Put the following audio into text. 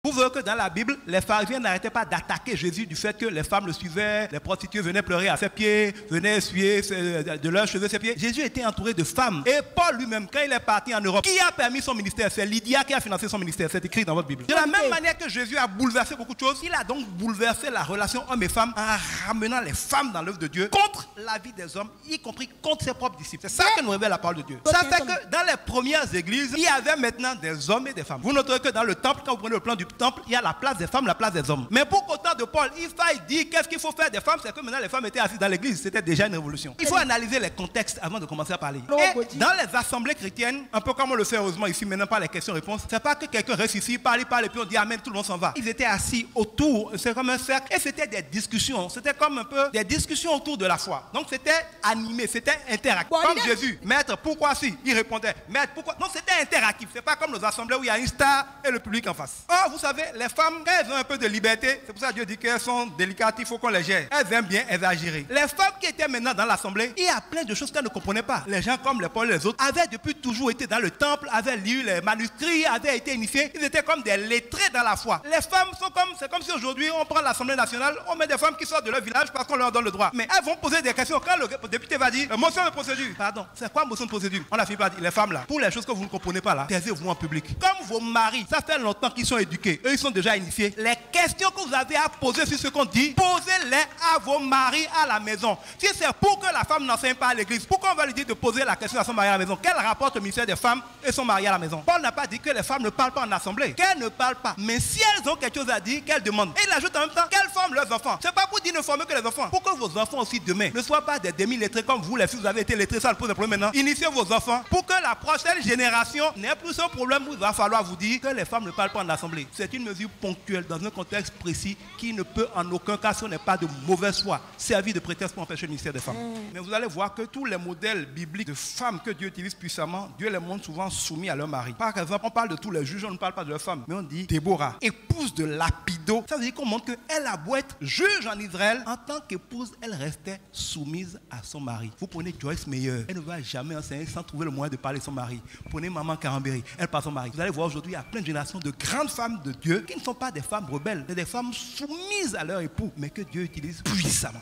Vous voyez que dans la Bible, les pharisiens n'arrêtaient pas d'attaquer Jésus du fait que les femmes le suivaient, les prostituées venaient pleurer à ses pieds, venaient essuyer de leurs cheveux ses pieds. Jésus était entouré de femmes. Et Paul lui-même, quand il est parti en Europe, qui a permis son ministère? C'est Lydia qui a financé son ministère. C'est écrit dans votre Bible. De la même manière que Jésus a bouleversé beaucoup de choses, il a donc bouleversé la relation homme et femme en ramenant les femmes dans l'œuvre de Dieu contre la vie des hommes, y compris contre ses propres disciples. C'est ça que nous révèle la parole de Dieu. Ça fait que dans les premières églises, il y avait maintenant des hommes et des femmes. Vous noterez que dans le temple, quand vous prenez le plan du temple, il y a la place des femmes, la place des hommes. Mais pour qu'au temps de Paul, il faille dire qu'est-ce qu'il faut faire des femmes, c'est que maintenant les femmes étaient assises dans l'église. C'était déjà une révolution. Il faut analyser les contextes avant de commencer à parler. Et dans les assemblées chrétiennes, un peu comme on le fait heureusement ici maintenant par les questions-réponses, c'est pas que quelqu'un reste ici, parle, et puis on dit amen, tout le monde s'en va. Ils étaient assis autour, c'est comme un cercle, et c'était des discussions. C'était comme un peu des discussions autour de la foi. Donc c'était animé, c'était interactif. Comme Jésus, maître, pourquoi si? Il répondait, maître, pourquoi? Donc c'était interactif. C'est pas comme nos assemblées où il y a une star et le public en face. Or, vous savez, les femmes, quand elles ont un peu de liberté, c'est pour ça que Dieu dit qu'elles sont délicates, il faut qu'on les gère. Elles aiment bien exagérer. Les femmes qui étaient maintenant dans l'assemblée, il y a plein de choses qu'elles ne comprenaient pas. Les gens comme les Paul et les autres avaient depuis toujours été dans le temple, avaient lu les manuscrits, avaient été initiés. Ils étaient comme des lettrés dans la foi. Les femmes sont comme, c'est comme si aujourd'hui on prend l'Assemblée nationale, on met des femmes qui sortent de leur village parce qu'on leur donne le droit. Mais elles vont poser des questions. Quand le député va dire motion de procédure, pardon, c'est quoi motion de procédure? On a fini par dire, les femmes là, pour les choses que vous ne comprenez pas là, taisez-vous en public. Comme vos maris, ça fait longtemps qu'ils sont éduqués, eux ils sont déjà initiés. Les questions que vous avez à poser sur ce qu'on dit, posez-les à vos maris à la maison. Si c'est pour que la femme n'enseigne pas à l'église, pourquoi on va lui dire de poser la question à son mari à la maison? Quel rapport au ministère des femmes et son mari à la maison? Paul n'a pas dit que les femmes ne parlent pas en assemblée, qu'elles ne parlent pas. Mais si elles ont quelque chose à dire, qu'elles demandent. Et il ajoute en même temps qu'elles forment leurs enfants. C'est pas pour dire ne former que les enfants. Pour que vos enfants aussi demain ne soient pas des demi-lettrés comme vous, les filles, vous avez été lettrés, ça pose un problème maintenant. Initiez vos enfants pour que la prochaine génération n'ait plus ce problème où il va falloir vous dire que les femmes ne parlent pas en assemblée. C'est une mesure ponctuelle dans un contexte précis qui ne peut en aucun cas, si on n'est pas de mauvaise foi, servir de prétexte pour empêcher le ministère des femmes. Mais vous allez voir que tous les modèles bibliques de femmes que Dieu utilise puissamment, Dieu les montre souvent soumis à leur mari. Par exemple, on parle de tous les juges, on ne parle pas de leurs femmes, mais on dit Déborah, épouse de Lapido. Ça veut dire qu'on montre qu'elle a beau être juge en Israël, en tant qu'épouse, elle restait soumise à son mari. Vous prenez Joyce Meyer, elle ne va jamais enseigner sans trouver le moyen de parler de son mari. Prenez Maman Carambéry, elle parle de son mari. Vous allez voir aujourd'hui, il y a plein de générations de grandes femmes de Dieu qui ne sont pas des femmes rebelles, mais des femmes soumises à leur époux, mais que Dieu utilise puissamment.